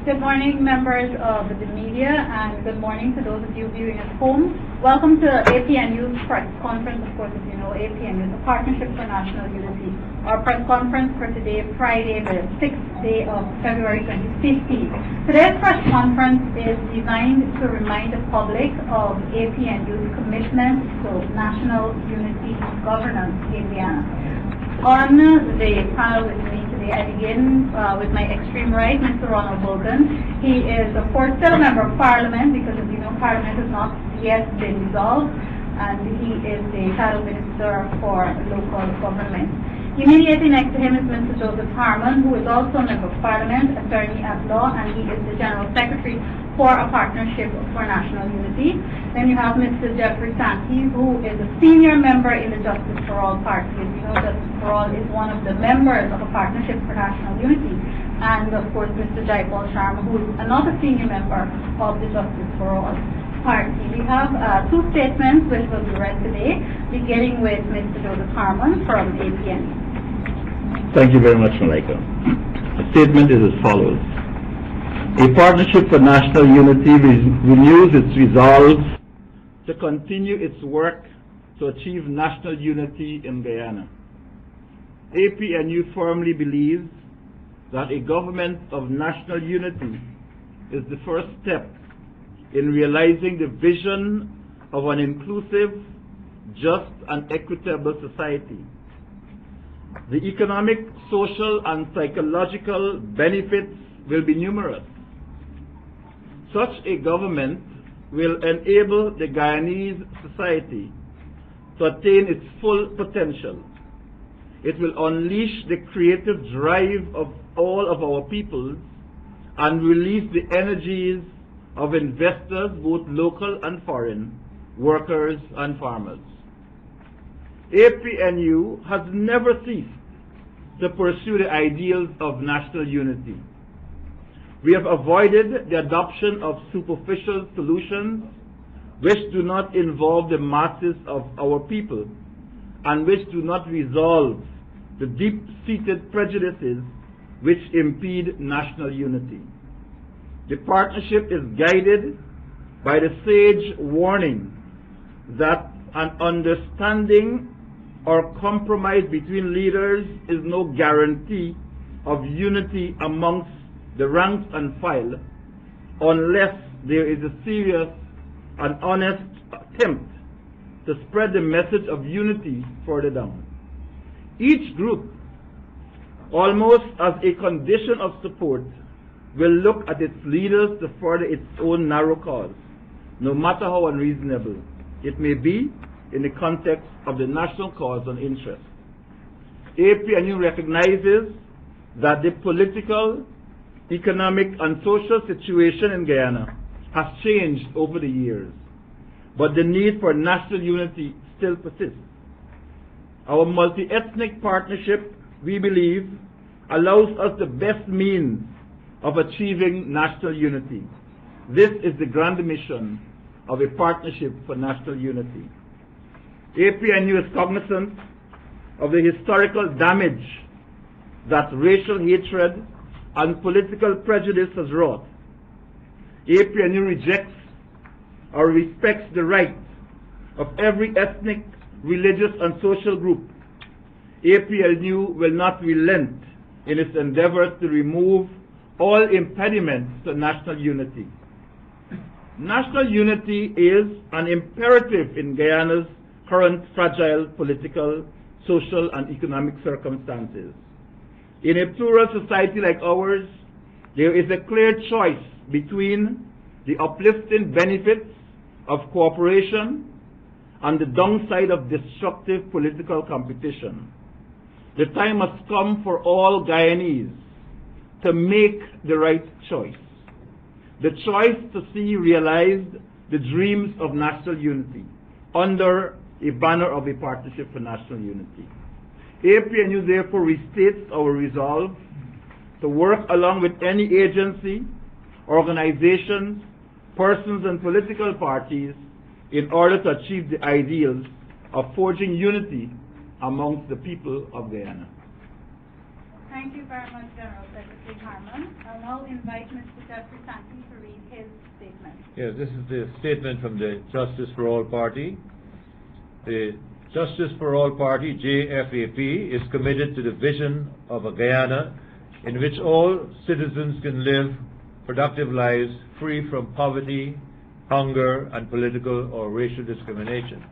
Good morning, members of the media, and good morning to those of you viewing at home. Welcome to APNU's press conference. Of course, as you know, APNU is a Partnership for National Unity. Our press conference for today, Friday, the 6th day of February 2015. Today's press conference is designed to remind the public of APNU's commitment to national unity and governance in Guyana. On the panel with me today, I begin with my extreme right, Mr. Ronald Bolton. He is, of course, still a member of Parliament because, as you know, Parliament has not yet been dissolved, and he is the title Minister for Local Government. Immediately next to him is Mr. Joseph Harmon, who is also a member of Parliament, attorney at law, and he is the General Secretary for a Partnership for National Unity. Then you have Mr. Jeffrey Santee, who is a senior member in the Justice for All party. As you know, Justice for All is one of the members of a Partnership for National Unity. And of course, Mr. Jaipal Sharma, who is another senior member of the Justice for All party. We have two statements which will be read today, beginning with Mr. Joseph Harmon from APNU. Thank you very much, Malaika. The statement is as follows. A Partnership for National Unity renews its resolve to continue its work to achieve national unity in Guyana. APNU firmly believes that a government of national unity is the first step in realizing the vision of an inclusive, just, and equitable society. The economic, social, and psychological benefits will be numerous. Such a government will enable the Guyanese society to attain its full potential. It will unleash the creative drive of all of our peoples and release the energies of investors, both local and foreign, workers and farmers. APNU has never ceased to pursue the ideals of national unity. We have avoided the adoption of superficial solutions which do not involve the masses of our people and which do not resolve the deep-seated prejudices which impede national unity. The partnership is guided by the sage warning that an understanding or compromise between leaders is no guarantee of unity amongst the ranks and file unless there is a serious and honest attempt to spread the message of unity further down. Each group, almost as a condition of support, will look at its leaders to further its own narrow cause, no matter how unreasonable it may be in the context of the national cause and interest. APNU recognizes that the political, economic, and social situation in Guyana has changed over the years, but the need for national unity still persists. Our multi-ethnic partnership, we believe, allows us the best means of achieving national unity. This is the grand mission of a Partnership for National Unity. APNU is cognizant of the historical damage that racial hatred and political prejudice has wrought. APNU rejects or respects the rights of every ethnic, religious, and social group. APNU will not relent in its endeavors to remove all impediments to national unity. National unity is an imperative in Guyana's current fragile political, social, and economic circumstances. In a plural society like ours, there is a clear choice between the uplifting benefits of cooperation and the downside of destructive political competition. The time has come for all Guyanese to make the right choice. The choice to see realized the dreams of national unity under a banner of a Partnership for National Unity. APNU therefore restates our resolve to work along with any agency, organizations, persons, and political parties in order to achieve the ideals of forging unity amongst the people of Guyana. Thank you very much, General Secretary Harman. I'll now invite Mr. Jeffrey Sankey to read his statement. Yes, this is the statement from the Justice for All Party. The Justice for All Party, JFAP, is committed to the vision of a Guyana in which all citizens can live productive lives free from poverty, hunger, and political or racial discrimination.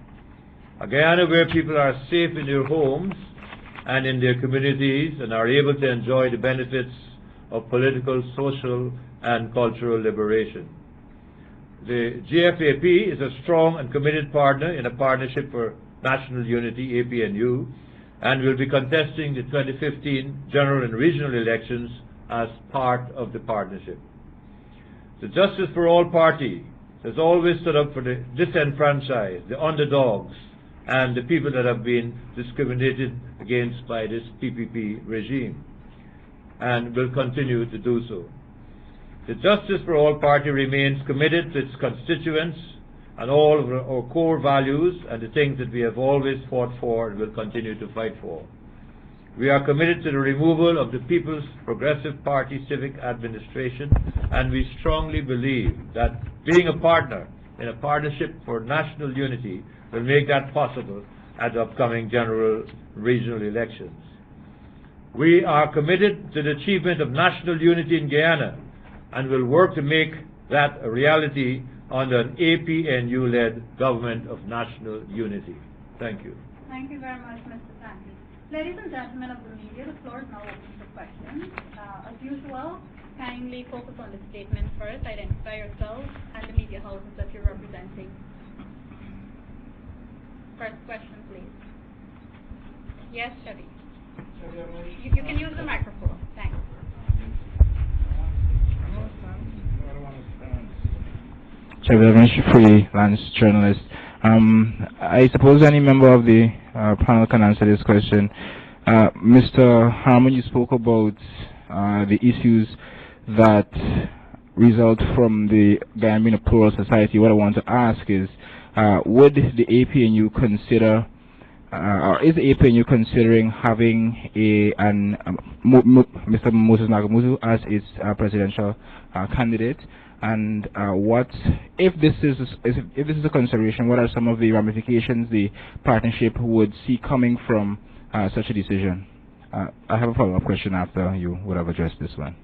A Guyana where people are safe in their homes and in their communities and are able to enjoy the benefits of political, social, and cultural liberation. The JFAP is a strong and committed partner in a Partnership for National Unity, APNU, and will be contesting the 2015 general and regional elections as part of the partnership. The Justice for All Party has always stood up for the disenfranchised, the underdogs, and the people that have been discriminated against by this PPP regime, and will continue to do so. The Justice for All Party remains committed to its constituents and all of our core values and the things that we have always fought for and will continue to fight for. We are committed to the removal of the People's Progressive Party civic administration, and we strongly believe that being a partner in a Partnership for National Unity will make that possible at the upcoming general regional elections. We are committed to the achievement of national unity in Guyana and will work to make that a reality under an APNU-led government of national unity. Thank you. Thank you very much, Mr. Sankey. Ladies and gentlemen of the media, the floor is now open for questions. As usual, kindly focus on the statement first, identify yourselves and the media houses that you're representing. First question, please. Yes, Chevy. You can use the microphone. Thanks. Freelance journalist. I suppose any member of the panel can answer this question. Mr. Harman, you spoke about the issues that result from the Guyana being a plural society. What I want to ask is, would the APNU consider, or is the APNU considering having Mr. Moses Nagamuzu as its presidential candidate? And what, if this is a consideration, what are some of the ramifications the partnership would see coming from such a decision? I have a follow-up question after you would have addressed this one.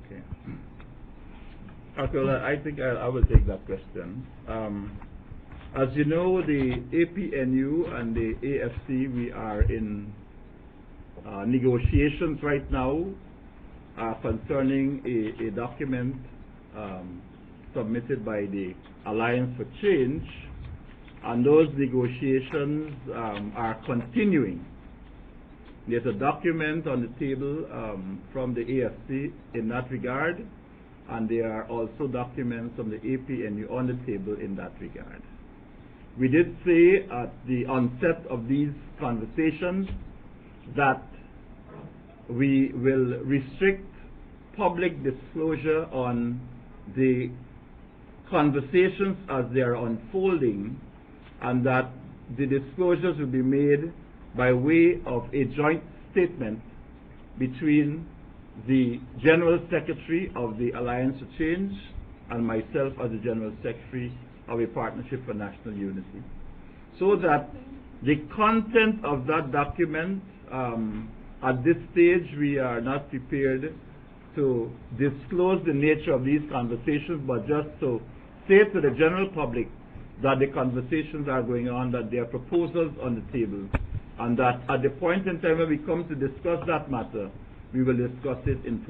Okay. Okay, I think I will take that question. As you know, the APNU and the AFC, we are in negotiations right now concerning a document submitted by the Alliance for Change, and those negotiations are continuing. There's a document on the table from the AFC in that regard, and there are also documents from the APNU on the table in that regard. We did say at the onset of these conversations that we will restrict public disclosure on the conversations as they are unfolding, and that the disclosures will be made by way of a joint statement between the General Secretary of the Alliance for Change and myself as the General Secretary of a Partnership for National Unity, so that the content of that document, at this stage we are not prepared to disclose the nature of these conversations, but just to say to the general public that the conversations are going on, that there are proposals on the table, and that at the point in time when we come to discuss that matter, we will discuss it in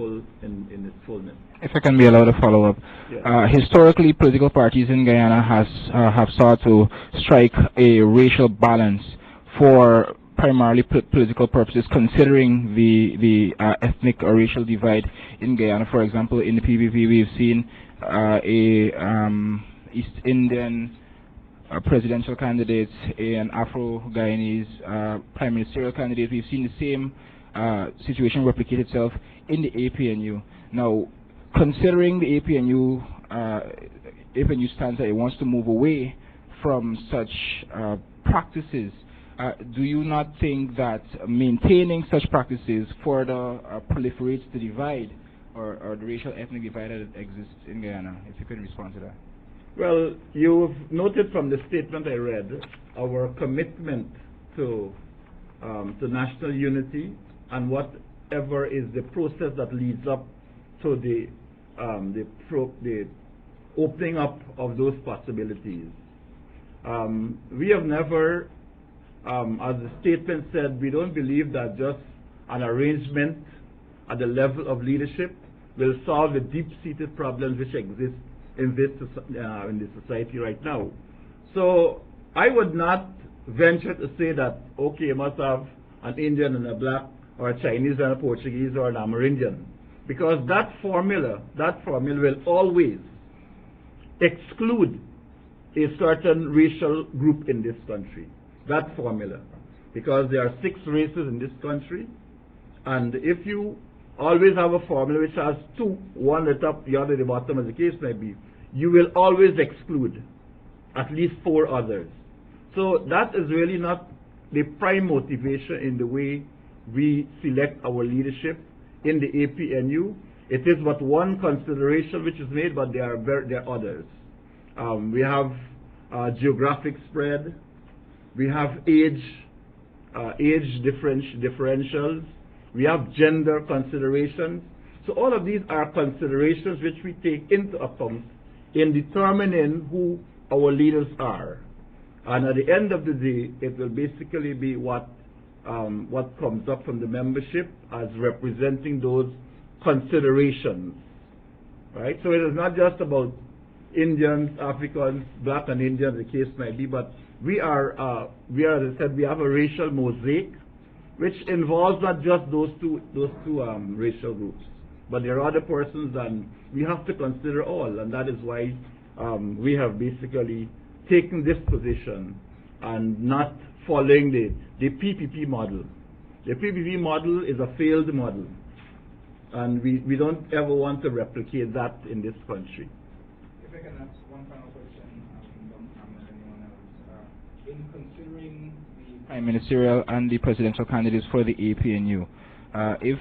its fullness. If I can be allowed to follow up. Yes. Historically, political parties in Guyana have sought to strike a racial balance for primarily political purposes, considering the ethnic or racial divide in Guyana. For example, in the PPP, we've seen East Indian presidential candidate, an Afro-Guyanese prime ministerial candidate. We've seen the same situation replicate itself in the APNU. Now, considering the APNU stance that it wants to move away from such practices, do you not think that maintaining such practices further proliferates the divide or the racial ethnic divide that exists in Guyana? If you could respond to that. Well, you've noted from the statement I read our commitment to national unity and whatever is the process that leads up to the opening up of those possibilities. We have never, as the statement said, we don't believe that just an arrangement at the level of leadership will solve the deep-seated problems which exist in this society right now. So I would not venture to say that, okay, you must have an Indian and a black, or a Chinese and a Portuguese, or an Amerindian, because that formula will always exclude a certain racial group in this country. That formula, because there are 6 races in this country, and if you always have a formula which has 2, one at the top, the other at the bottom, as the case may be, you will always exclude at least 4 others. So that is really not the prime motivation in the way we select our leadership in the APNU. It is but one consideration which is made, but there are others. We have geographic spread, we have age differentials, we have gender considerations. So all of these are considerations which we take into account in determining who our leaders are. And at the end of the day, it will basically be what comes up from the membership as representing those considerations, right? So it is not just about Indians, Africans, black and Indians, the case might be, but we are, as I said, we have a racial mosaic which involves not just those two racial groups, but there are other persons, and we have to consider all, and that is why we have basically taken this position and not following the PPP model. The PPP model is a failed model, and we don't ever want to replicate that in this country. If I can ask one final question, don't harm anyone else. In considering the prime ministerial and the presidential candidates for the APNU, if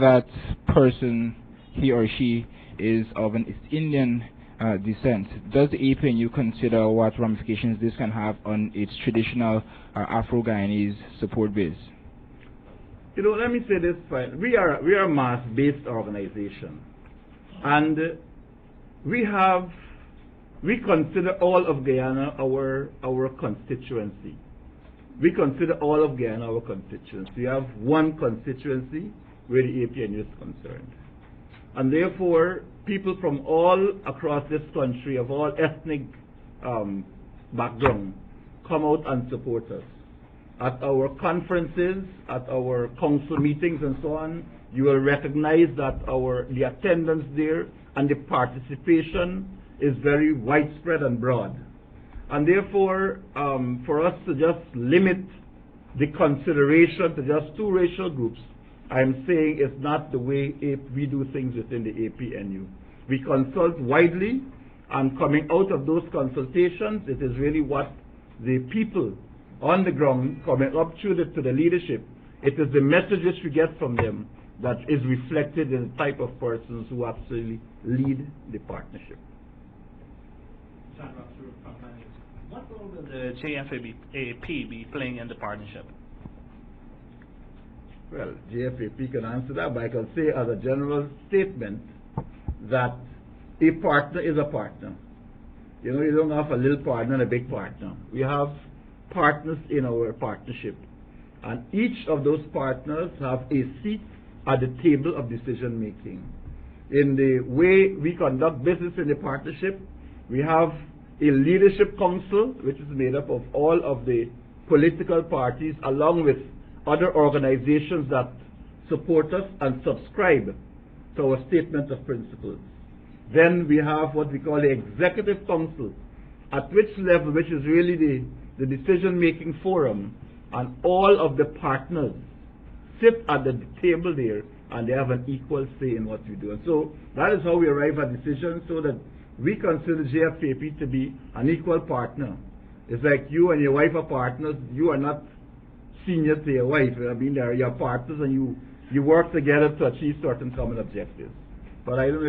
that person, he or she, is of an East Indian descent, does the APNU consider what ramifications this can have on its traditional Afro-Guyanese support base? You know, let me say this, we are a mass-based organization, and we consider all of Guyana our constituency. We consider all of Guyana our constituency. We have one constituency where the APNU is concerned. And therefore, people from all across this country, of all ethnic background, come out and support us. At our conferences, at our council meetings and so on, you will recognize that the attendance there and the participation is very widespread and broad. And therefore, for us to just limit the consideration to just 2 racial groups, I'm saying it's not the way we do things within the APNU. We consult widely, and coming out of those consultations, it is really what the people on the ground coming up to the leadership, it is the messages we get from them that is reflected in the type of persons who actually lead the partnership. What role will the JFAP be playing in the partnership? Well, JFAP can answer that, but I can say as a general statement that a partner is a partner. You know, you don't have a little partner and a big partner. We have partners in our partnership, and each of those partners have a seat at the table of decision making. In the way we conduct business in the partnership, we have a leadership council which is made up of all of the political parties along with other organizations that support us and subscribe to our statement of principles. Then we have what we call the executive council, at which level, which is really the decision-making forum, and all of the partners sit at the table there, and they have an equal say in what we do. And so that is how we arrive at decisions, so that we consider JFAP to be an equal partner. It's like you and your wife are partners. You are not senior to your wife. I mean, they're your partners, and you work together to achieve certain common objectives. But I don't know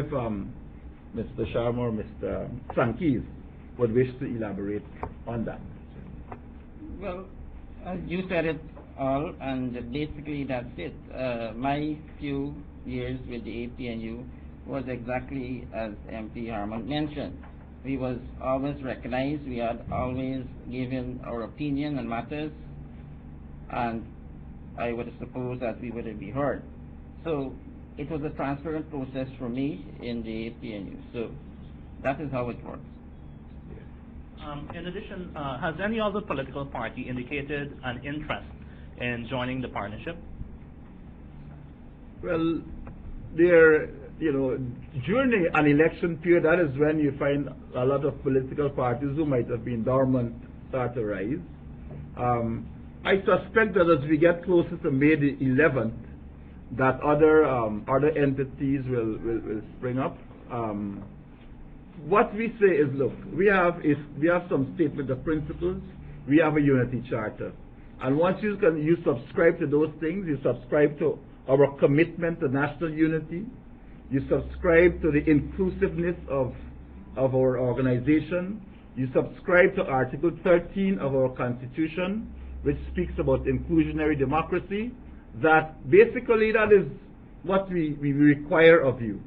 if Mr. Sharma or Mr. Sankis would wish to elaborate on that. Well, you said it all, and basically that's it. My few years with the APNU was exactly as MP Harmon mentioned. We was always recognized, we had always given our opinion on matters, and I would suppose that we would be heard. So it was a transparent process for me in the APNU. So that is how it works. In addition, has any other political party indicated an interest in joining the partnership? Well, during an election period, that is when you find a lot of political parties who might have been dormant start to rise. I suspect that as we get closer to May the 11th, that other entities will spring up. What we say is, look, we have some statement of principles. We have a unity charter, and once you subscribe to those things, you subscribe to our commitment to national unity. You subscribe to the inclusiveness of our organization. You subscribe to Article 13 of our Constitution, which speaks about inclusionary democracy. That basically that is what we require of you.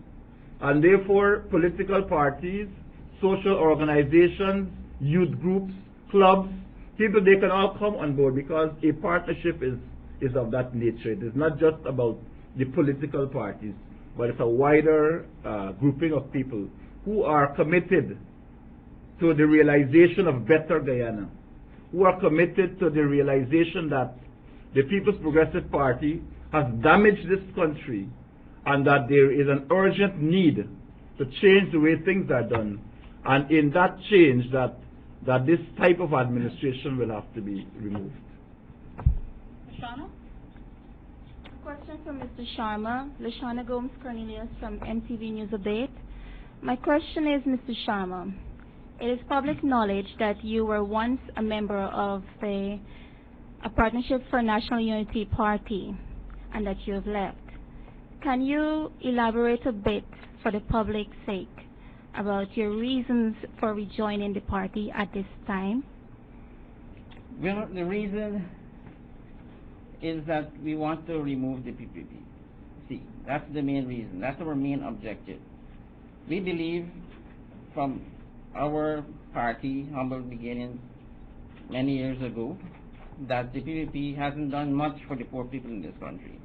And therefore, political parties, social organizations, youth groups, clubs, people, they can all come on board, because a partnership is of that nature. It is not just about the political parties, but it's a wider grouping of people who are committed to the realization of better Guyana, who are committed to the realization that the People's Progressive Party has damaged this country, and that there is an urgent need to change the way things are done, and in that change that this type of administration will have to be removed. Lashana? Question for Mr. Sharma. Lashana Gomes Cornelius from MTV News Update. My question is, Mr. Sharma, it is public knowledge that you were once a member of a Partnership for National Unity party and that you have left. Can you elaborate a bit, for the public's sake, about your reasons for rejoining the party at this time? Well, the reason is that we want to remove the PPP. See, that's the main reason. That's our main objective. We believe from our party, humble beginnings many years ago, that the PPP hasn't done much for the poor people in this country.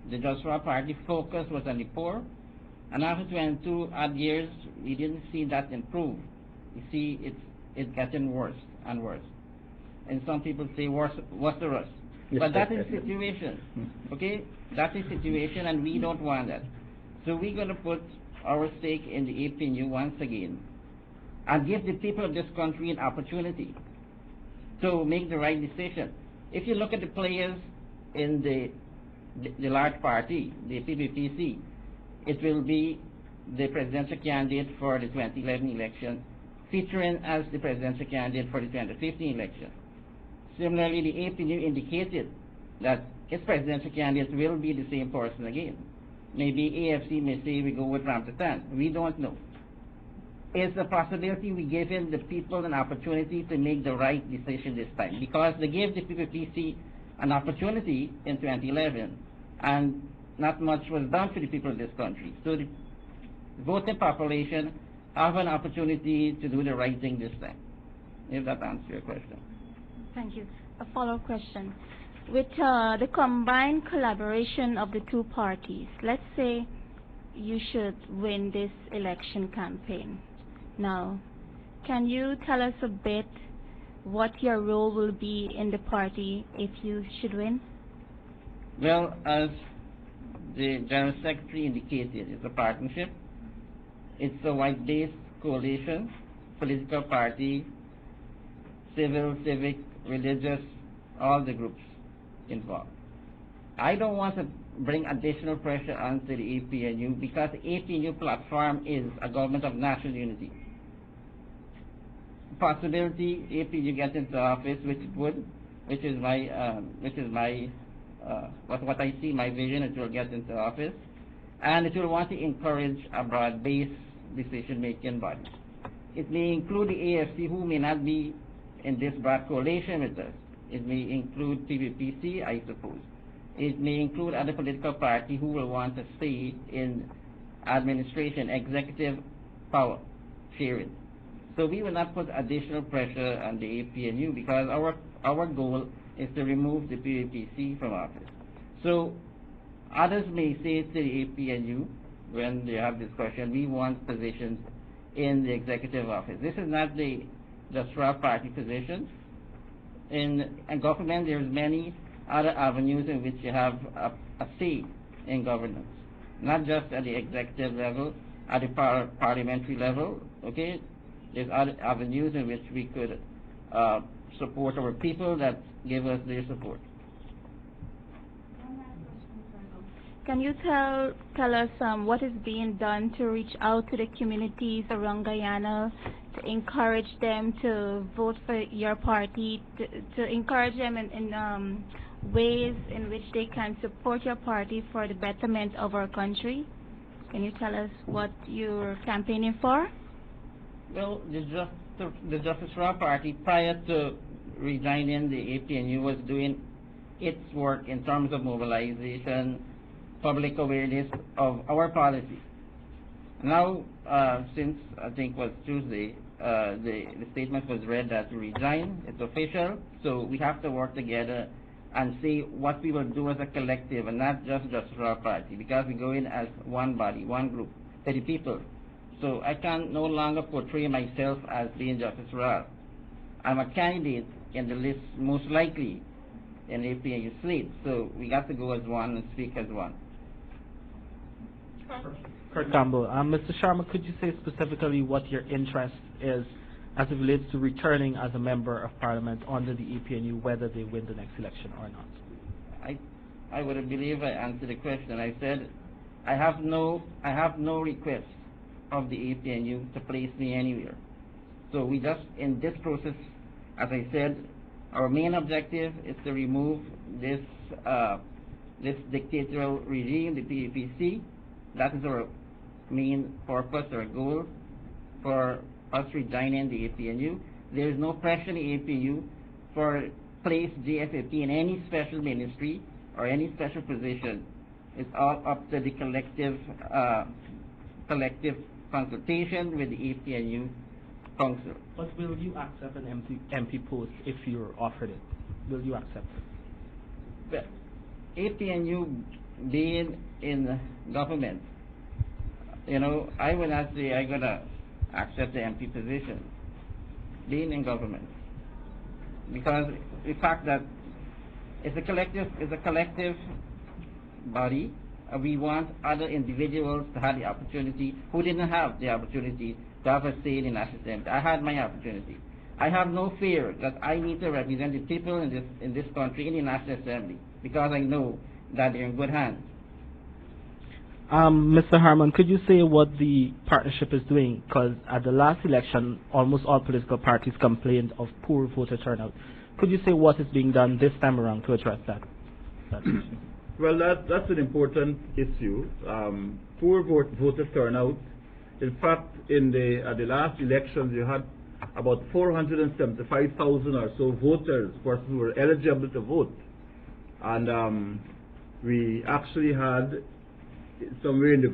The JFAP party focus was on the poor, and after 22 odd years, we didn't see that improve. You see, it's getting worse and worse. And some people say worse to us. But that is the situation, okay? That's the situation, and we don't want that. So we're going to put our stake in the APNU once again, and give the people of this country an opportunity to make the right decision. If you look at the players in the large party, the PPPC, it will be the presidential candidate for the 2011 election, featuring as the presidential candidate for the 2015 election. Similarly, the APNU indicated that its presidential candidate will be the same person again. Maybe AFC may say we go with Ramtatan. We don't know. It's a possibility we give in the people an opportunity to make the right decision this time, because they gave the PPPC an opportunity in 2011, and not much was done for the people of this country. So the voting population have an opportunity to do the right thing this time, if that answers your question. Thank you. A follow-up question. With the combined collaboration of the two parties, let's say you should win this election campaign. Now, can you tell us a bit what your role will be in the party if you should win? Well, as the General Secretary indicated, it's a partnership. It's a white-based coalition, political party, civil, civic, religious, all the groups involved. I don't want to bring additional pressure onto the APNU, because the APNU platform is a government of national unity. possibility APNU gets into office, which it would, which is my what I see, my vision, it will get into office, and it will want to encourage a broad-based decision-making body. It may include the AFC, who may not be in this broad coalition with us. It may include PPPC, I suppose. It may include other political parties who will want to stay in administration, executive power sharing. So we will not put additional pressure on the APNU because our goal is to remove the PPPC from office. So others may say to the APNU when they have this question, we want positions in the executive office. This is not the straw party position. In government, there's many other avenues in which you have a say in governance, not just at the executive level, at the parliamentary level, okay? There's other avenues in which we could support our people that give us their support. Can you tell us what is being done to reach out to the communities around Guyana, to encourage them to vote for your party, to encourage them in ways in which they can support your party for the betterment of our country? Can you tell us what you're campaigning for? Well, the Justice for All Party, prior to resigning, the APNU was doing its work in terms of mobilization, public awareness of our policy. Now, since I think it was Tuesday, the statement was read that we resign. It's official, so we have to work together and see what we will do as a collective and not just for our party, because we go in as one body, one group, 30 people. So I can no longer portray myself as being Justice for All. I'm a candidate in the list, most likely in the APNU slate, so we got to go as one and speak as one. Kurt Campbell. Mr. Sharma, could you say specifically what your interest is as it relates to returning as a member of parliament under the APNU, whether they win the next election or not? I would believe I answered the question. I said I have no request of the APNU to place me anywhere. So we just, in this process, as I said, our main objective is to remove this dictatorial regime, the PPPC. That is our main purpose, our goal for us rejoining the APNU. There is no pressure in the APNU for place JFAP in any special ministry or any special position. It's all up to the collective consultation with the APNU council. But will you accept an MP post if you're offered it? Will you accept it? Well, APNU being in government, you know, I will not say I'm gonna accept the MP position, being in government, because the fact that it's a collective body. We want other individuals to have the opportunity who didn't have the opportunity to have a say in the National Assembly. I had my opportunity. I have no fear that I need to represent the people in this country in the National Assembly, because I know that they're in good hands. Mr. Harman, could you say what the partnership is doing? Because at the last election, almost all political parties complained of poor voter turnout. Could you say what is being done this time around to address that issue? Well, that's an important issue. Poor voter turnout. In fact, at the last elections, you had about 475,000 or so voters, persons who were eligible to vote, and we actually had somewhere in the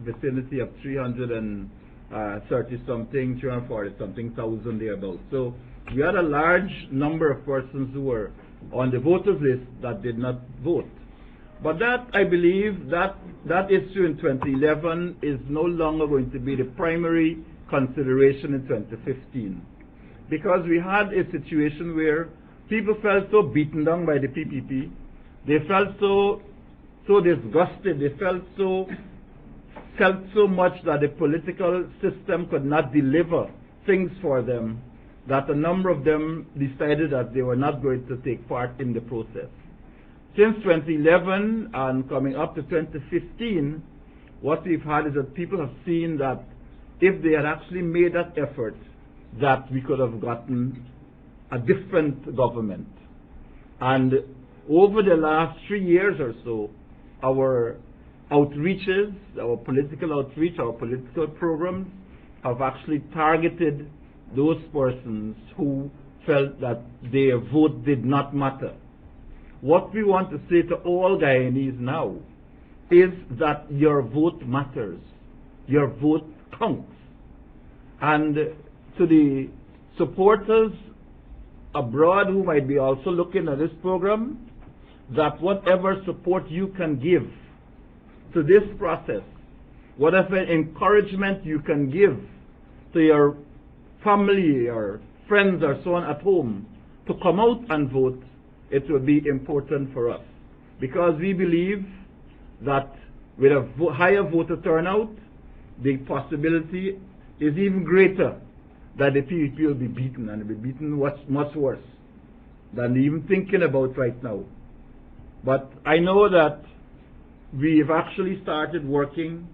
vicinity of 330-something, 340-something thousand thereabouts. So we had a large number of persons who were on the voters list that did not vote. But that, I believe, that issue in 2011 is no longer going to be the primary consideration in 2015. Because we had a situation where people felt so beaten down by the PPP, they felt so disgusted, they felt so much that the political system could not deliver things for them, that a number of them decided that they were not going to take part in the process. Since 2011 and coming up to 2015, what we've had is that people have seen that if they had actually made that effort that we could have gotten a different government. And over the last 3 years or so, our outreaches, our political outreach, our political programs have actually targeted those persons who felt that their vote did not matter. What we want to say to all Guyanese now is that your vote matters. Your vote counts. And to the supporters abroad who might be also looking at this program, that whatever support you can give to this process, whatever encouragement you can give to your family or friends or so on at home to come out and vote, it will be important for us. Because we believe that with a higher voter turnout, the possibility is even greater that the PPP will be beaten, and will be beaten much worse than even thinking about right now. But I know that we've actually started working,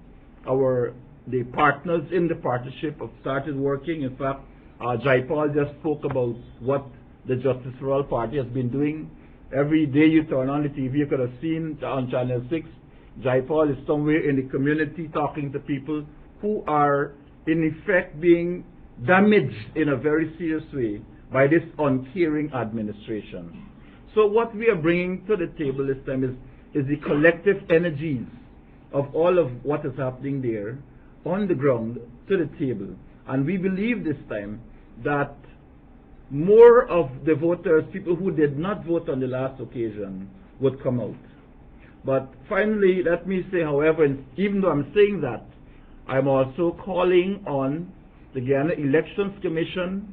the partners in the partnership have started working. In fact, Jaipal just spoke about what the Justice for All Party has been doing. Every day you turn on the TV, you could have seen on Channel 6, Jaipal is somewhere in the community talking to people who are in effect being damaged in a very serious way by this uncaring administration. So what we are bringing to the table this time is the collective energies of all of what is happening there on the ground to the table. And we believe this time that more of the voters, people who did not vote on the last occasion, would come out. But finally, let me say, however, even though I'm saying that, I'm also calling on the Guyana Elections Commission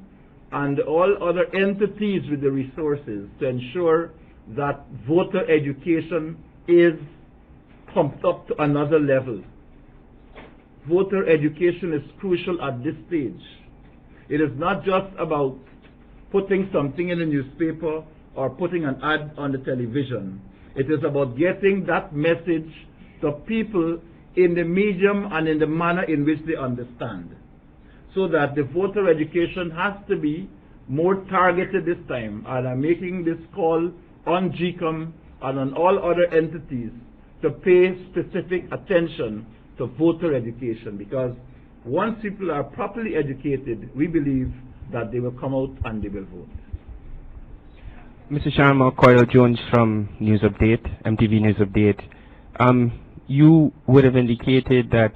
and all other entities with the resources to ensure that voter education is pumped up to another level. Voter education is crucial at this stage. It is not just about putting something in the newspaper or putting an ad on the television. It is about getting that message to people in the medium and in the manner in which they understand. So that the voter education has to be more targeted this time. And I'm making this call on GECOM and on all other entities to pay specific attention to voter education, because once people are properly educated, we believe that they will come out and they will vote. Mr. Sharma, Coyle Jones from News Update, MTV News Update. You would have indicated that,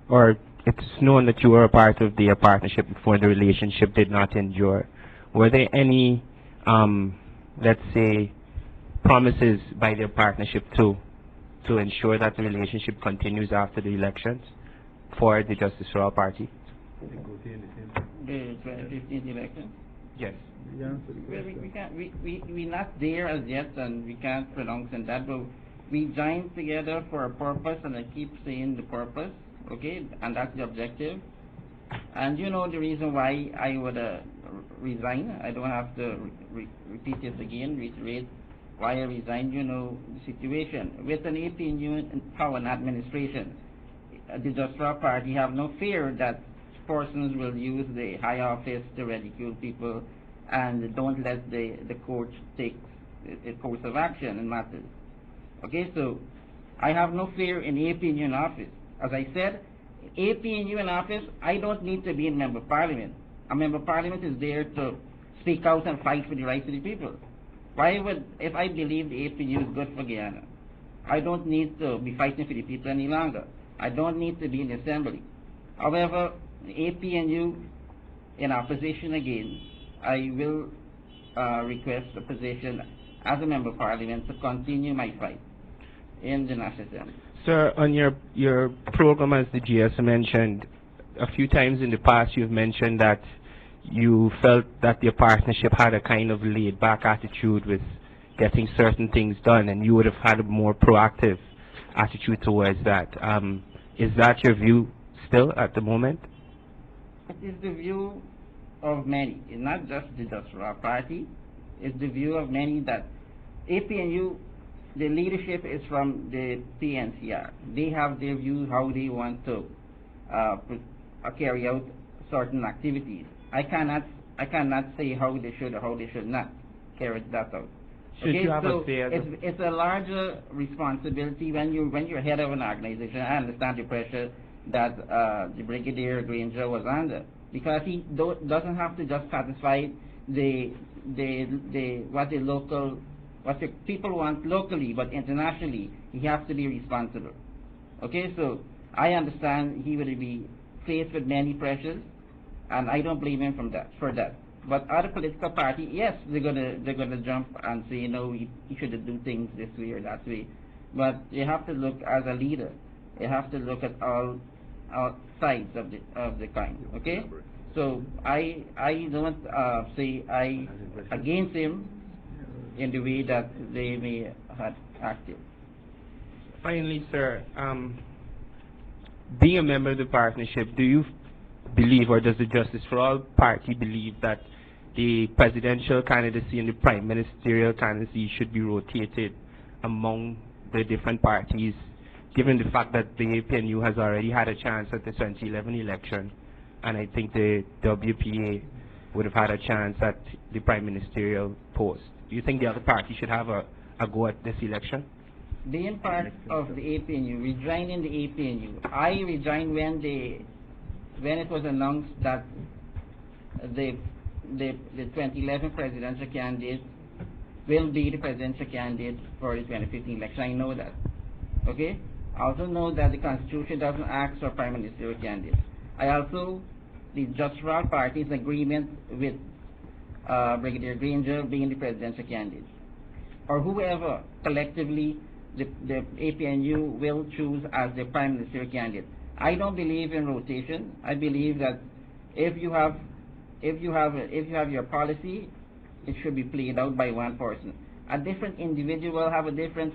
or it's known that you were a part of the partnership before the relationship did not endure. Were there any, let's say, promises by the partnership to ensure that the relationship continues after the elections for the Justice for All Party? The 2015 election? Yes. Well, we're not there as yet, and we can't pronounce on that, but we joined together for a purpose, and I keep saying the purpose, okay, and that's the objective. And you know the reason why I would resign. I don't have to repeat it again, reiterate why I resigned. You know the situation. With an APNU in power and administration, the Justice for All Party have no fear that persons will use the high office to ridicule people and don't let the courts take a course of action in matters. Okay, so I have no fear in APNU in office. As I said, APNU in office, I don't need to be a member of parliament. A member of parliament is there to speak out and fight for the rights of the people. Why would, if I believe the APNU is good for Guyana, I don't need to be fighting for the people any longer. I don't need to be in the assembly. However, the APNU in opposition again, I will request a position as a member of parliament to continue my fight in the National Assembly. Sir, on your program, as the GS mentioned, a few times in the past you've mentioned that you felt that your partnership had a kind of laid-back attitude with getting certain things done, and you would have had a more proactive attitude towards that. Is that your view still at the moment? It is the view of many. It's not just the Justice for All Party. It's the view of many that APNU, the leadership is from the PNCR. They have their view how they want to carry out certain activities. I cannot say how they should or how they should not carry that out. Should you have a say as it's a larger responsibility when you're head of an organization. I understand the pressure that the Brigadier Granger was under, because he doesn't have to just satisfy what the people want locally, but internationally he has to be responsible. Okay, so I understand he will be faced with many pressures, and I don't blame him for that. But other political parties, yes, they're gonna jump and say, no, you should do things this way or that way. But you have to look as a leader. You have to look at all sides of the coin. Okay, so I don't say I against him in the way that they may have acted. Finally, sir, being a member of the partnership, do you believe, or does the Justice for All party believe, that the presidential candidacy and the prime ministerial candidacy should be rotated among the different parties, given the fact that the APNU has already had a chance at the 2011 election, and I think the WPA would have had a chance at the prime ministerial post? Do you think the other party should have a go at this election? Being part of the APNU, rejoining the APNU, I rejoined when it was announced that the 2011 presidential candidate will be the presidential candidate for the 2015 election. I know that. Okay? I also know that the Constitution doesn't ask for prime ministerial candidates. The Justice for All party's agreement with Brigadier Granger being the presidential candidate, or whoever collectively the APNU will choose as the prime ministerial candidate. I don't believe in rotation. I believe that if you have your policy, it should be played out by one person. A different individual have a different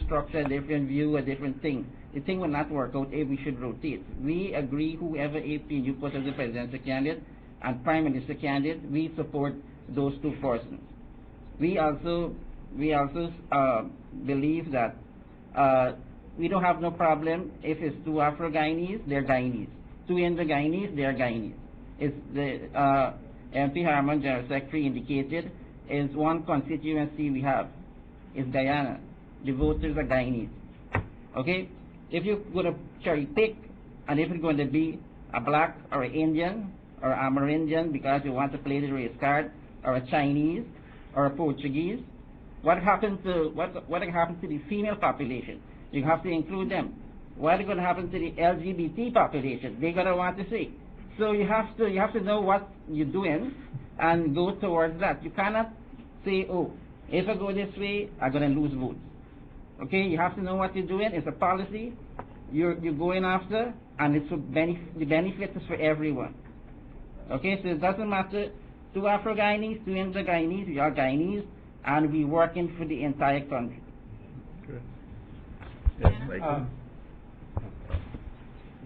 structure, a different view, a different thing. The thing will not work out if we should rotate. We agree whoever APNU puts as the presidential candidate and prime minister candidate, we support those two persons. We also believe that we don't have no problem if it's two Afro-Guyanese, they're Guyanese. Two Indo-Guyanese, they're Guyanese. It's the MP Harman, General Secretary, indicated is one constituency we have. It's Guyana. The voters are Guyanese. Okay? If you're going to cherry pick, and if it's going to be a black or an Indian or Amerindian because you want to play the race card, or a Chinese or a Portuguese, what happens to the female population? You have to include them. What is going to happen to the LGBT population? They're going to want to see. So you have to know what you're doing and go towards that. You cannot say, oh, if I go this way, I'm going to lose votes. Okay, you have to know what you're doing. It's a policy you're going after, and it's the benefit is for everyone. Okay, so it doesn't matter, two Afro-Guyanese, two Indo-Guyanese, we are Guyanese, and we're working for the entire country. Good. Yes,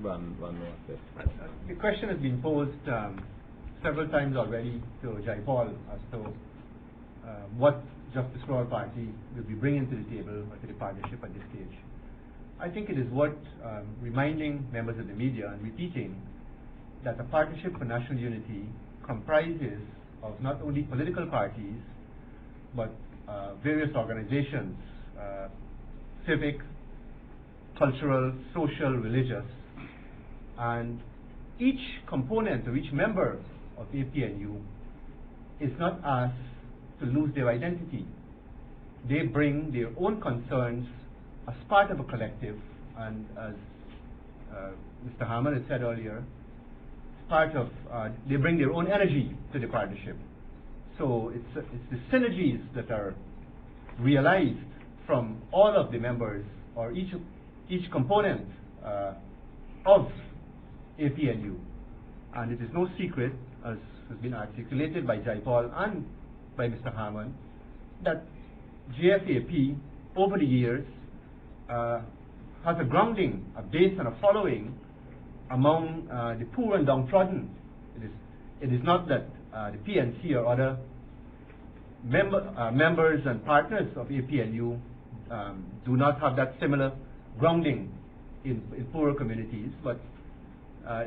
One more. The question has been posed several times already to Jaipal as to what Justice for All Party will be bringing to the table or to the partnership at this stage. I think it is worth reminding members of the media and repeating that the Partnership for National Unity comprises of not only political parties but various organizations, civic, cultural, social, religious, and each component or each member of APNU is not asked to lose their identity. They bring their own concerns as part of a collective, and as Mr. Harman had said earlier, they bring their own energy to the partnership. So it's the synergies that are realized from all of the members, or each component of APNU. And it is no secret, as has been articulated by Jaipal and by Mr. Harman, that JFAP over the years has a grounding, a base and a following among the poor and downtrodden. It is not that the PNC or other members and partners of APNU do not have that similar grounding in poorer communities, but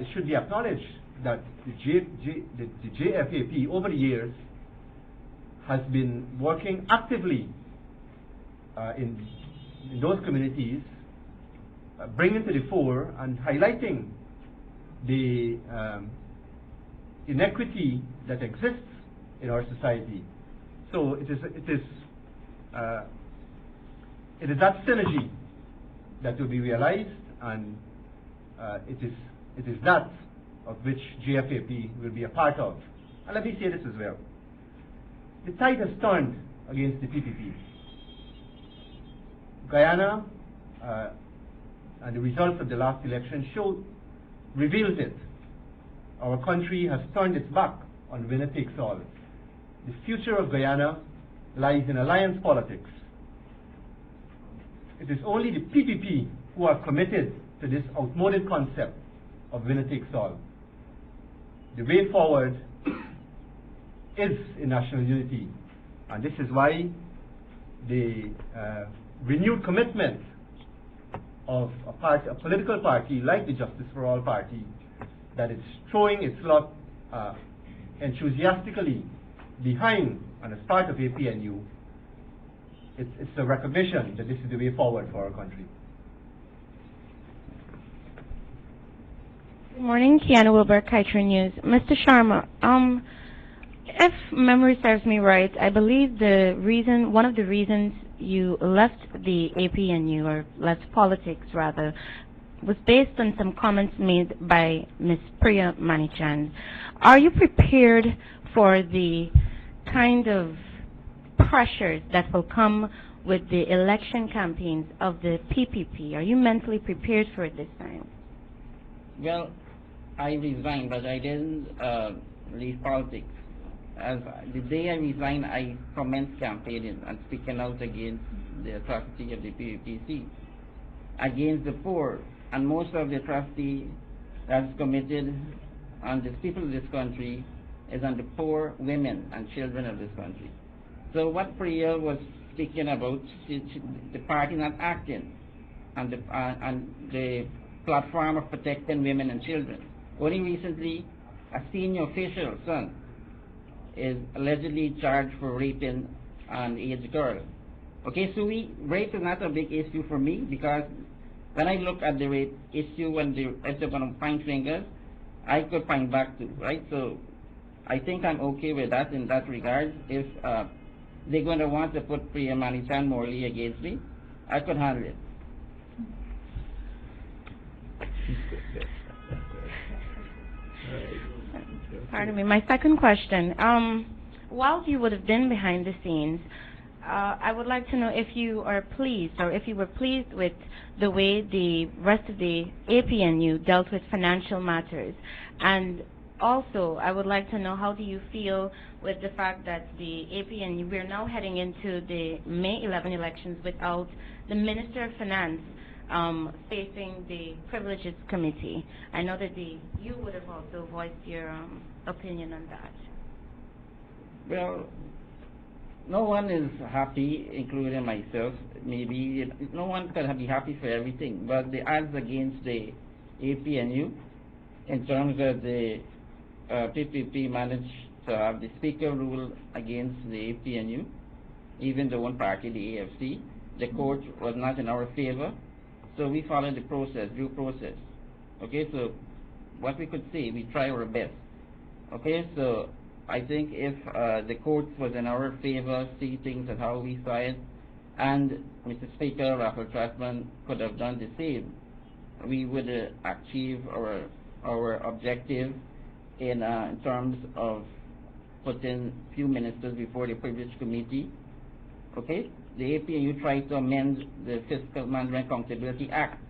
it should be acknowledged that the JFAP over the years has been working actively in those communities, bringing to the fore and highlighting the inequity that exists in our society. So it is that synergy that will be realized, and it is that of which JFAP will be a part of. And let me say this as well. The tide has turned against the PPP. Guyana and the results of the last election reveals it. Our country has turned its back on winner takes all. The future of Guyana lies in alliance politics. It is only the PPP who are committed to this outmoded concept of winner takes all. The way forward is in national unity, and this is why the renewed commitment of a political party like the Justice for All party, that is throwing its lot enthusiastically behind and as part of APNU, it's a recognition that this is the way forward for our country. Good morning, Kiana Wilbur, Kitra News. Mr. Sharma, if memory serves me right, I believe one of the reasons you left the APNU, or left politics rather, was based on some comments made by Ms. Priya Manichan. Are you prepared for the kind of pressures that will come with the election campaigns of the PPP? Are you mentally prepared for it this time? Well, I resigned, but I didn't leave politics. As the day I resigned, I commenced campaigning and speaking out against the atrocity of the PPC, against the poor, and most of the atrocity that's committed on the people of this country is on the poor women and children of this country. So what Priya was speaking about, the party not acting on the platform of protecting women and children. Only recently, a senior official's son is allegedly charged for raping an aged girl. Okay, so rape is not a big issue for me, because when I look at the rape issue, when they're going to point fingers, I could point back to, right? So I think I'm okay with that in that regard. If they're going to want to put Priya Manichan morally against me, I could handle it. Pardon me. My second question. While you would have been behind the scenes, I would like to know if you are pleased, or if you were pleased with the way the rest of the APNU dealt with financial matters. And also, I would like to know, how do you feel with the fact that the APNU, we're now heading into the May 11 elections without the Minister of Finance facing the Privileges Committee? I know that you would have also voiced your opinion on that. Well, no one is happy, including myself. Maybe no one can be happy for everything, but the odds against the APNU, in terms of the PPP managed to have the speaker rule against the APNU, even the one party, the AFC, the court was not in our favor. So we followed the process, due process. Okay, so what we could say, we try our best. Okay, so I think if the court was in our favor, see things and how we saw it, and Mr. Speaker, Rafael Trastman could have done the same, we would achieve our objective in terms of putting few ministers before the Privilege Committee. Okay, the APNU tried to amend the Fiscal Management Accountability Act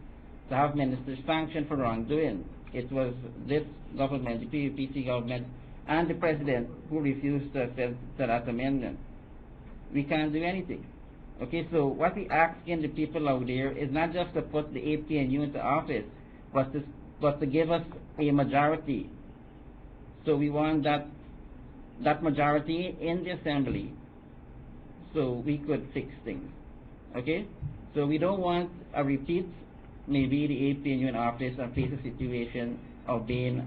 to have ministers sanctioned for wrongdoing. It was this government, the PPC government, and the president who refused to accept that amendment. We can't do anything. Okay, so what we asking the people out there is not just to put the APNU into office, but to give us a majority. So we want that majority in the assembly, so we could fix things. Okay, so we don't want a repeat. Maybe the APNU in office and face a situation of being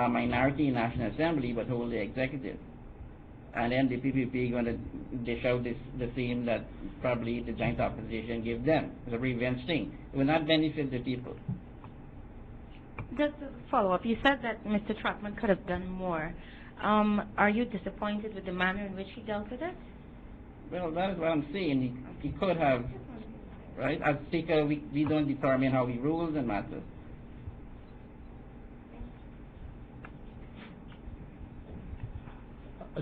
a minority in National Assembly but hold the executive. And then the PPP going to dish out the same that probably the joint opposition gave them. It's a revenge thing. It will not benefit the people. Just a follow-up. You said that Mr. Trotman could have done more. Are you disappointed with the manner in which he dealt with it? Well, that is what I'm saying. He could have, right? As Speaker, we don't determine how he rules and matters.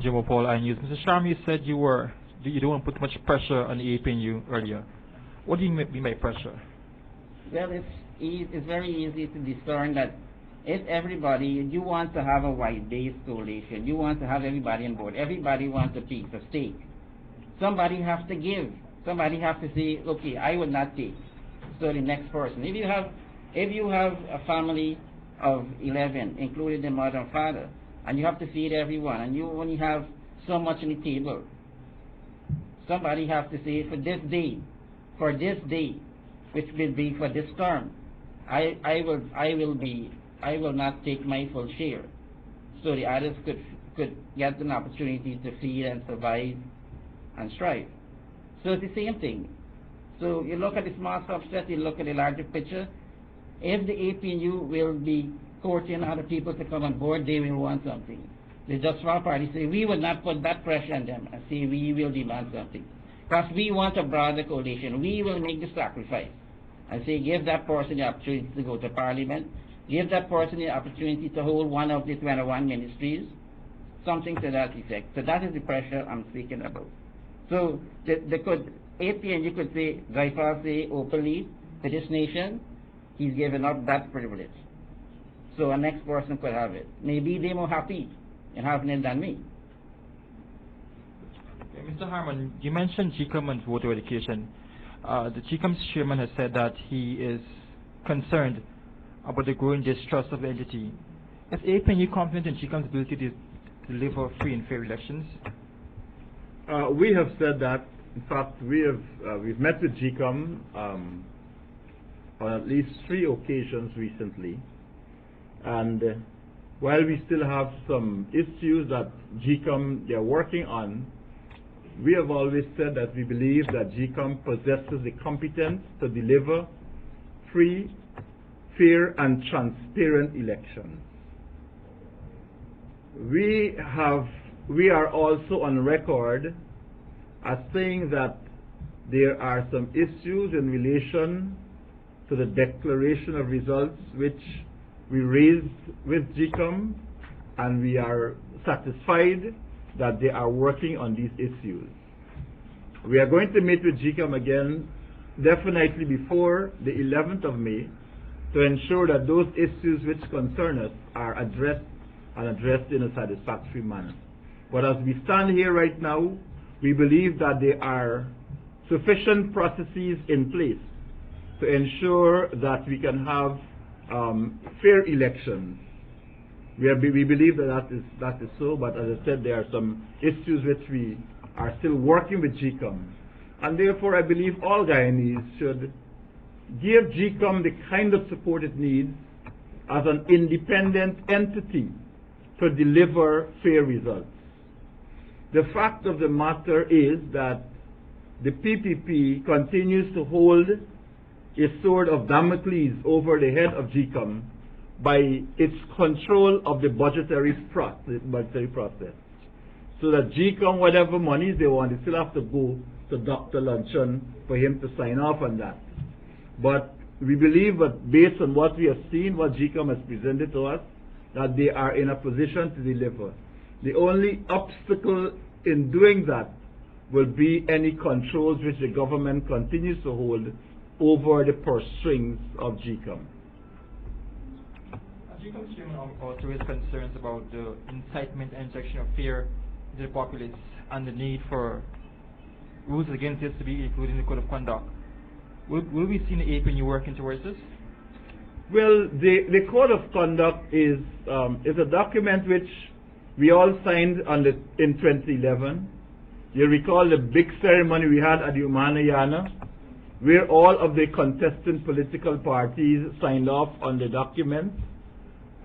Jim Paul, I News. Mr. Sharma, you said you don't want to put much pressure on the APNU earlier. What do you mean by pressure? Well, it's very easy to discern that if everybody, you want to have a wide-based coalition, you want to have everybody on board, everybody wants a piece, a stake. Somebody has to give. Somebody has to say, okay, I will not take. So the next person. If you have a family of 11, including the mother and father, and you have to feed everyone, and you only have so much on the table, somebody has to say, for this day, which will be for this term, I will not take my full share. So the others could get an opportunity to feed and survive and strive. So it's the same thing. So you look at the small subset, you look at the larger picture. If the APNU will be courting other people to come on board, they will want something. The Just Small Party say, we will not put that pressure on them and say we will demand something. Because we want a broader coalition. We will make the sacrifice and say, give that person the opportunity to go to Parliament, give that person the opportunity to hold one of the 21 ministries, something to that effect. So that is the pressure I'm speaking about. So APNU could say, JFAP say openly to this nation, he's given up that privilege. So a next person could have it. Maybe they're more happy in having it than me. Okay, Mr. Harman, you mentioned GECOM and voter education. The GECOM's chairman has said that he is concerned about the growing distrust of the entity. Is APNU confident in GECOM's ability to deliver free and fair elections? We have said that. In fact, we've met with GECOM on at least 3 occasions recently. And while we still have some issues that GECOM they're working on, we have always said that we believe that GECOM possesses the competence to deliver free, fair, and transparent elections. We are also on record as saying that there are some issues in relation to the declaration of results which we raised with GECOM, and we are satisfied that they are working on these issues. We are going to meet with GECOM again definitely before the 11th of May to ensure that those issues which concern us are addressed in a satisfactory manner. But as we stand here right now, we believe that there are sufficient processes in place to ensure that we can have fair elections. We believe that is so, but as I said, there are some issues which we are still working with GECOM. And therefore, I believe all Guyanese should give GECOM the kind of support it needs as an independent entity to deliver fair results. The fact of the matter is that the PPP continues to hold a sword of Damocles over the head of GECOM by its control of the budgetary process. So that GECOM, whatever monies they want, they still have to go to Dr. Luncheon for him to sign off on that. But we believe that based on what we have seen, what GECOM has presented to us, that they are in a position to deliver. The only obstacle in doing that will be any controls which the government continues to hold over the purse strings of GECOM. GECOM's chairman also raised concerns about the incitement and injection of fear into the populace and the need for rules against this to be included in the code of conduct. Will we see the APNU working towards this? Well, the code of conduct is a document which we all signed in 2011. You recall the big ceremony we had at the Guyana, where all of the contestant political parties signed off on the document.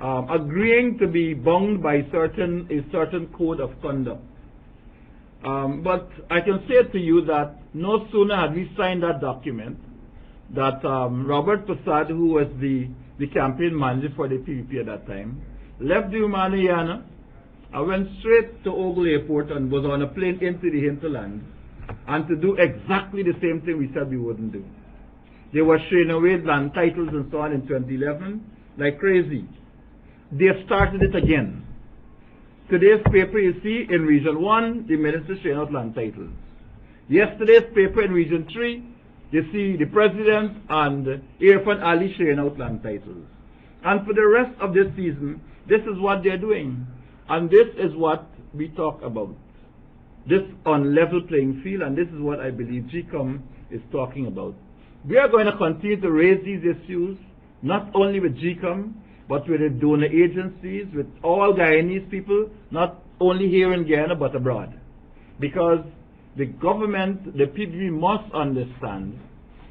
agreeing to be bound by a certain code of conduct. But I can say to you that no sooner had we signed that document that Robert Prasad, who was the campaign manager for the PPP at that time, left the Guyana. I went straight to Ogle Airport and was on a plane into the hinterland, and to do exactly the same thing we said we wouldn't do. They were showing away land titles and so on in 2011 like crazy. They started it again. Today's paper, you see, in Region 1, the minister showing out land titles. Yesterday's paper in Region 3, you see the president and Irfan Ali showing out land titles. And for the rest of this season, this is what they're doing. And this is what we talk about. This on level playing field, and this is what I believe GECOM is talking about. We are going to continue to raise these issues, not only with GECOM, but with the donor agencies, with all Guyanese people, not only here in Guyana, but abroad. Because the government, the PPP must understand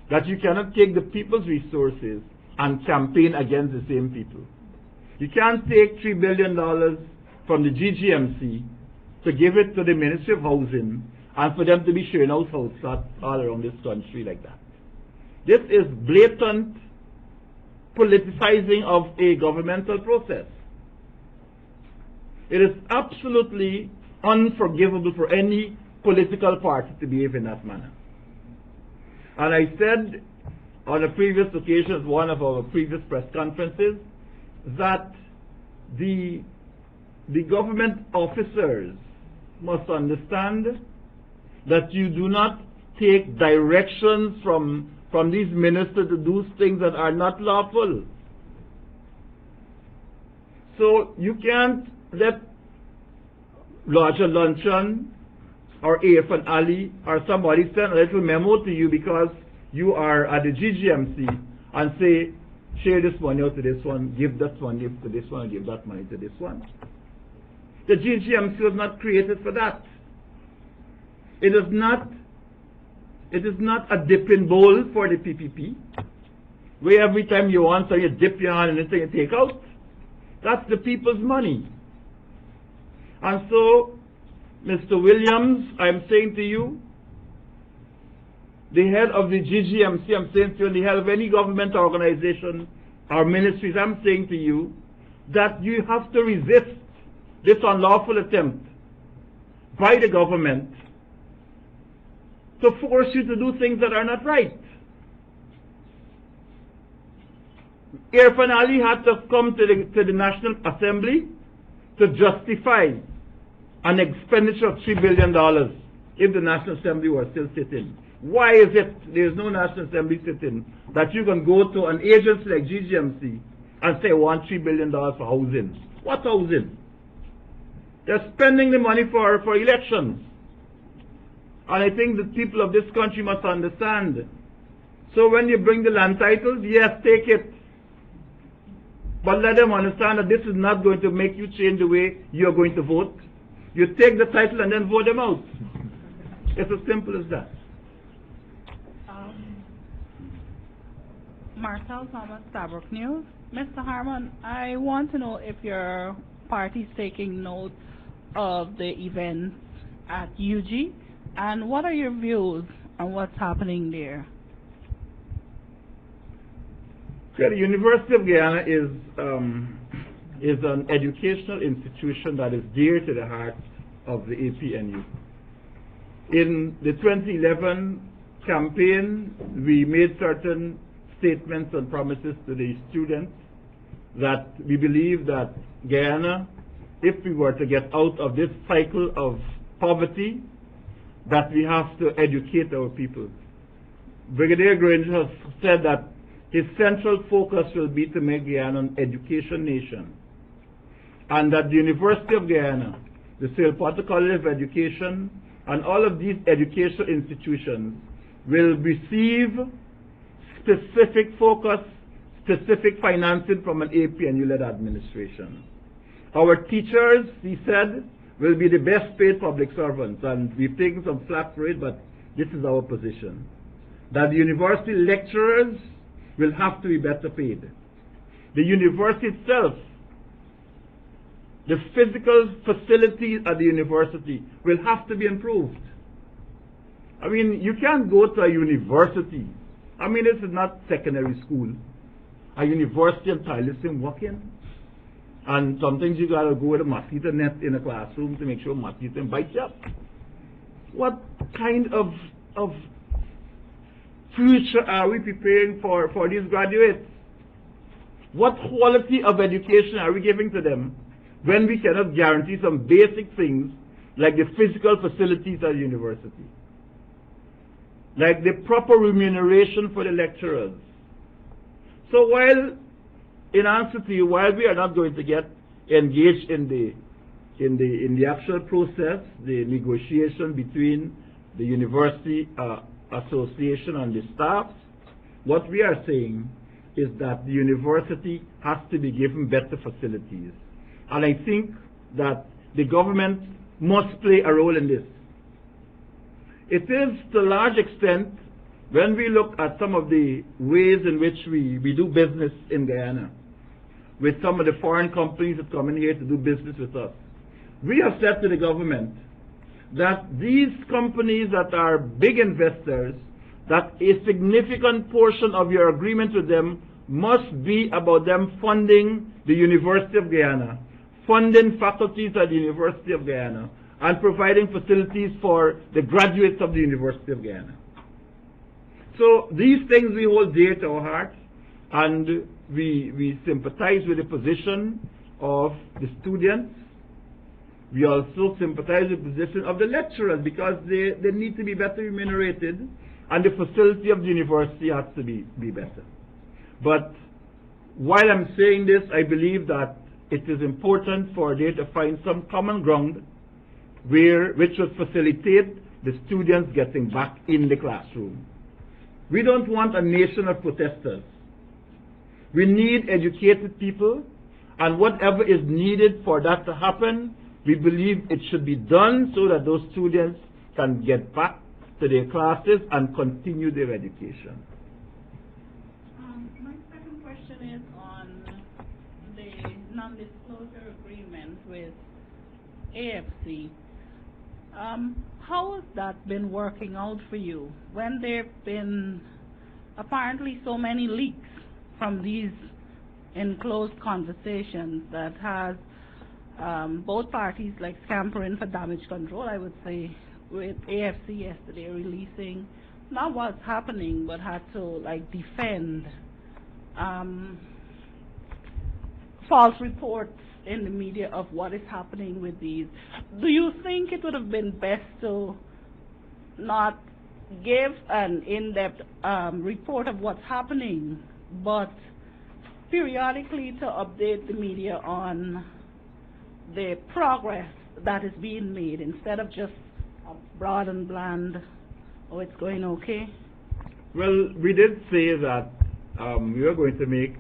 that you cannot take the people's resources and campaign against the same people. You can't take $3 billion from the GGMC to give it to the Ministry of Housing and for them to be showing out house plots all around this country like that. This is blatant politicizing of a governmental process. It is absolutely unforgivable for any political party to behave in that manner. And I said on a previous occasion at one of our previous press conferences that the government officers must understand that you do not take directions from these ministers to do things that are not lawful. So you can't let Roger Luncheon or Irfan Ali or somebody send a little memo to you because you are at the GGMC and say, share this money out to this one, give that money to this one, and give that money to this one. The GGMC was not created for that. It is not a dipping bowl for the PPP, where every time you want, so you dip your hand in it and you take out. That's the people's money. And so, Mr. Williams, I'm saying to you, the head of the GGMC, I'm saying to you, and the head of any government organization or ministries, I'm saying to you that you have to resist this unlawful attempt by the government to force you to do things that are not right. Irfan Ali had to come to the National Assembly to justify an expenditure of $3 billion if the National Assembly were still sitting. Why is it there is no National Assembly sitting that you can go to an agency like GGMC and say, I want $3 billion for housing? What housing? They're spending the money for elections. And I think the people of this country must understand. So when you bring the land titles, yes, take it. But let them understand that this is not going to make you change the way you're going to vote. You take the title and then vote them out. It's as simple as that. Marcel Thomas, Stabrook News. Mr. Harmon, I want to know if your party is taking note of the events at UG, and what are your views on what's happening there? The University of Guyana is an educational institution that is dear to the heart of the APNU. In the 2011 campaign, we made certain statements and promises to the students that we believe that Guyana, if we were to get out of this cycle of poverty, that we have to educate our people. Brigadier Granger has said that his central focus will be to make Guyana an education nation, and that the University of Guyana, the Salpata College of Education, and all of these educational institutions will receive specific focus, specific financing from an APNU-led administration. Our teachers, he said, will be the best paid public servants, and we've taken some flack for it, but this is our position. That the university lecturers will have to be better paid. The university itself the physical facilities at the university will have to be improved. I mean, you can't go to a university. I mean, this is not secondary school. A university and toilets in walk-in. And sometimes you gotta go with a mosquito net in a classroom to make sure mosquito don't bite you up. What kind of future are we preparing for these graduates? What quality of education are we giving to them when we cannot guarantee some basic things like the physical facilities at the university? Like the proper remuneration for the lecturers. So while, in answer to you, while we are not going to get engaged in the actual process, the negotiation between the university association and the staff, what we are saying is that the university has to be given better facilities. And I think that the government must play a role in this. It is to a large extent, when we look at some of the ways in which we do business in Guyana, with some of the foreign companies that come in here to do business with us, we have said to the government that these companies that are big investors, that a significant portion of your agreement with them must be about them funding the University of Guyana, funding faculties at the University of Guyana, and providing facilities for the graduates of the University of Guyana. So these things we hold dear to our heart, and we sympathize with the position of the students. We also sympathize with the position of the lecturers, because they need to be better remunerated, and the facility of the university has to be better. But while I'm saying this, I believe that it is important for there to find some common ground which would facilitate the students getting back in the classroom. We don't want a nation of protesters. We need educated people, and whatever is needed for that to happen, we believe it should be done so that those students can get back to their classes and continue their education. My second question is on the non-disclosure agreement with AFC. How has that been working out for you when there have been apparently so many leaks from these enclosed conversations that has both parties like scampering for damage control, I would say, with AFC yesterday releasing not what's happening but had to like defend false reports in the media of what is happening with these. Do you think it would have been best to not give an in-depth report of what's happening, but periodically to update the media on the progress that is being made instead of just broad and bland, oh, it's going okay? Well, we did say that we were going to make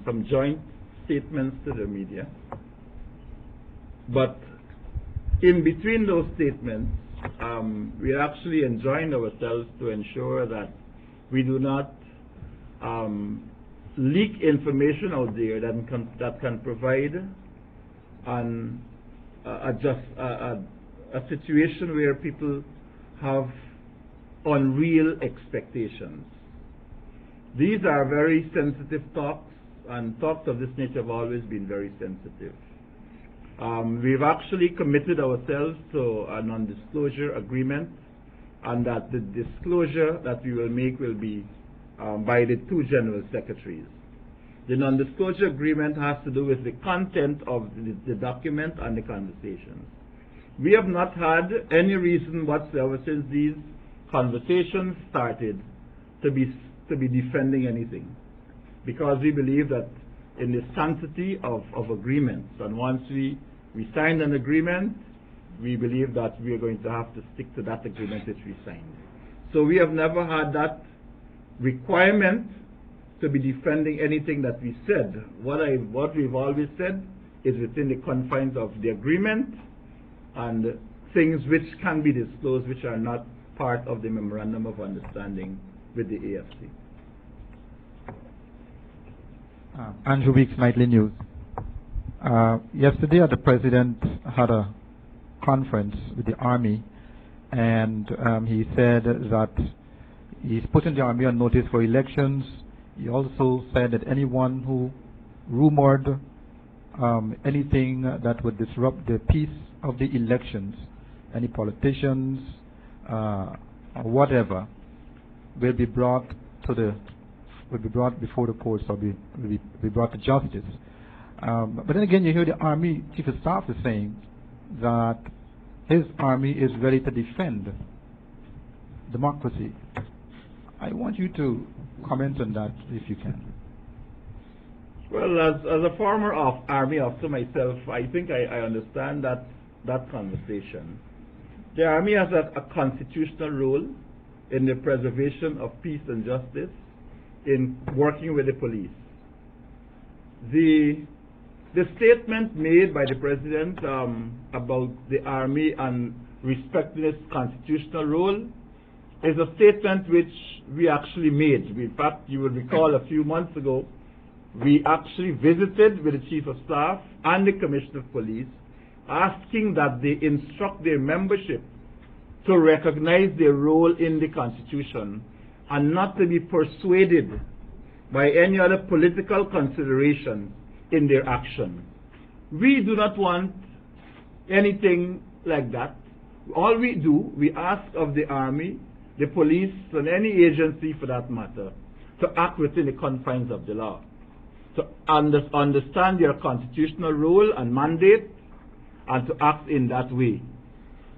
some joint statements to the media. But in between those statements, we actually enjoined ourselves to ensure that we do not leak information out there that can provide a situation where people have unreal expectations. These are very sensitive talks, and talks of this nature have always been very sensitive. We've actually committed ourselves to a non-disclosure agreement, and that the disclosure that we will make will be by the two general secretaries. The non-disclosure agreement has to do with the content of the document and the conversations. We have not had any reason whatsoever since these conversations started to be defending anything, because we believe that in the sanctity of agreements, and once we signed an agreement, we believe that we are going to have to stick to that agreement which we signed. So we have never had that requirement to be defending anything that we said. What we've always said is within the confines of the agreement, and things which can be disclosed which are not part of the memorandum of understanding with the AFC. Andrew Weeks, Nightly News. Yesterday, the President had a conference with the Army, and he said that he's putting the Army on notice for elections. He also said that anyone who rumored anything that would disrupt the peace of the elections, any politicians or whatever, will be brought before the courts or will be brought to justice. But then again, you hear the Army Chief of Staff is saying that his army is ready to defend democracy. I want you to comment on that if you can. Well, as a former Army officer myself, I think I understand that conversation. The Army has a constitutional role in the preservation of peace and justice in working with the police. The statement made by the President about the Army and respecting its constitutional role is a statement which we actually made. In fact, you will recall a few months ago, we actually visited with the Chief of Staff and the Commissioner of Police, asking that they instruct their membership to recognize their role in the Constitution and not to be persuaded by any other political consideration in their action. We do not want anything like that. All we do, we ask of the Army, the police, and any agency for that matter, to act within the confines of the law, to understand their constitutional role and mandate, and to act in that way.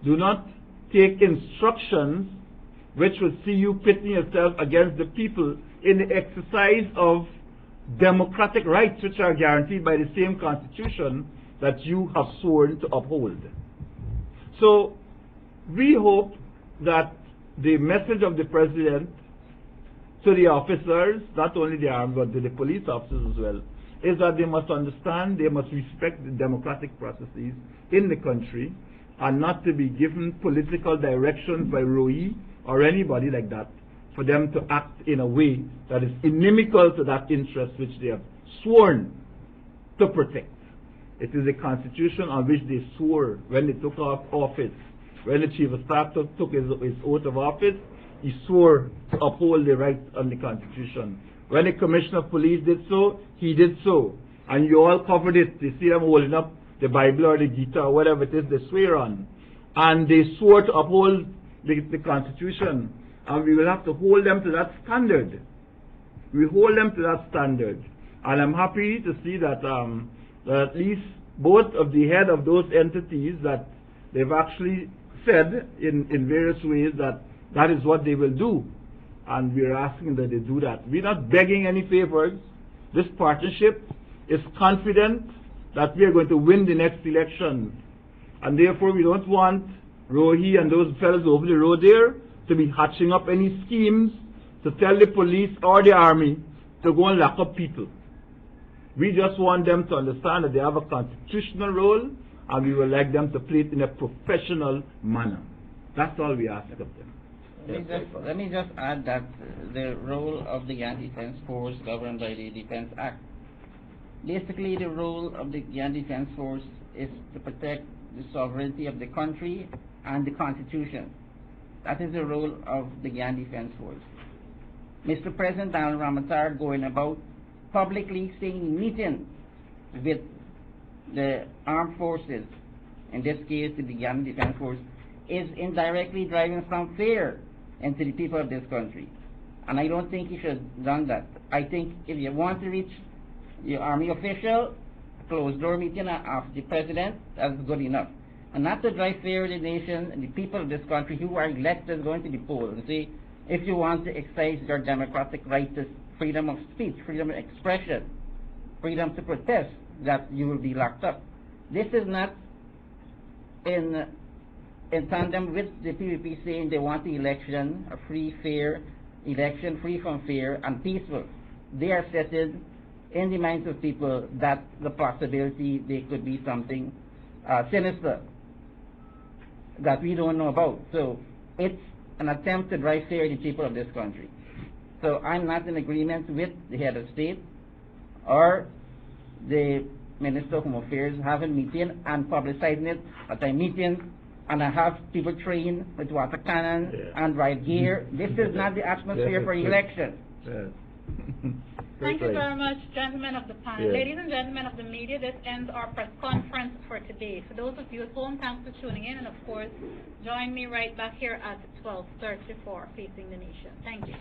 Do not take instructions which will see you pitting yourself against the people in the exercise of democratic rights which are guaranteed by the same Constitution that you have sworn to uphold. So we hope that the message of the President to the officers, not only the Army but to the police officers as well, is that they must understand, they must respect the democratic processes in the country and not to be given political directions by Roe or anybody like that for them to act in a way that is inimical to that interest which they have sworn to protect. It is a constitution on which they swore when they took office. When the Chief of Staff took his oath of office, he swore to uphold the rights on the Constitution. When the Commissioner of Police did so, he did so. And you all covered it. You see them holding up the Bible or the Gita or whatever it is they swear on. And they swore to uphold the Constitution. And we will have to hold them to that standard. We hold them to that standard. And I'm happy to see that, that at least both of the head of those entities that they've actually said in various ways that that is what they will do. And we're asking that they do that. We're not begging any favors. This partnership is confident that we are going to win the next election. And therefore we don't want Rohi and those fellows over the road there to be hatching up any schemes to tell the police or the Army to go and lock up people. We just want them to understand that they have a constitutional role and we would like them to play it in a professional manner. That's all we ask of them. Let me just add that the role of the Guyana Defense Force governed by the Defense Act. Basically, the role of the Guyana Defense Force is to protect the sovereignty of the country and the Constitution. That is the role of the Guyana Defense Force. Mr. President Donald Ramatar going about publicly saying meetings with the armed forces, in this case the Guyana Defense Force, is indirectly driving some fear into the people of this country. And I don't think he should have done that. I think if you want to reach your Army official, closed door meeting after the President, that's good enough. And not to drive fear in the nation and the people of this country who are elected going to the polls and say, if you want to exercise your democratic right to freedom of speech, freedom of expression, freedom to protest, that you will be locked up. This is not in tandem with the PPP saying they want the election, a free, fair election, free from fear and peaceful. They are setting in the minds of people that the possibility there could be something sinister that we don't know about. So it's an attempt to drive fear in the people of this country. So I'm not in agreement with the head of state or the Minister of Home Affairs having meeting and publicizing it at a meeting, and I have people trained with water cannons and riot gear. This is not the atmosphere for election. Thank you very much, gentlemen of the panel. Yeah. Ladies and gentlemen of the media, this ends our press conference for today. For those of you at home, thanks for tuning in, and of course, join me right back here at 12:30 for Facing the Nation. Thank you.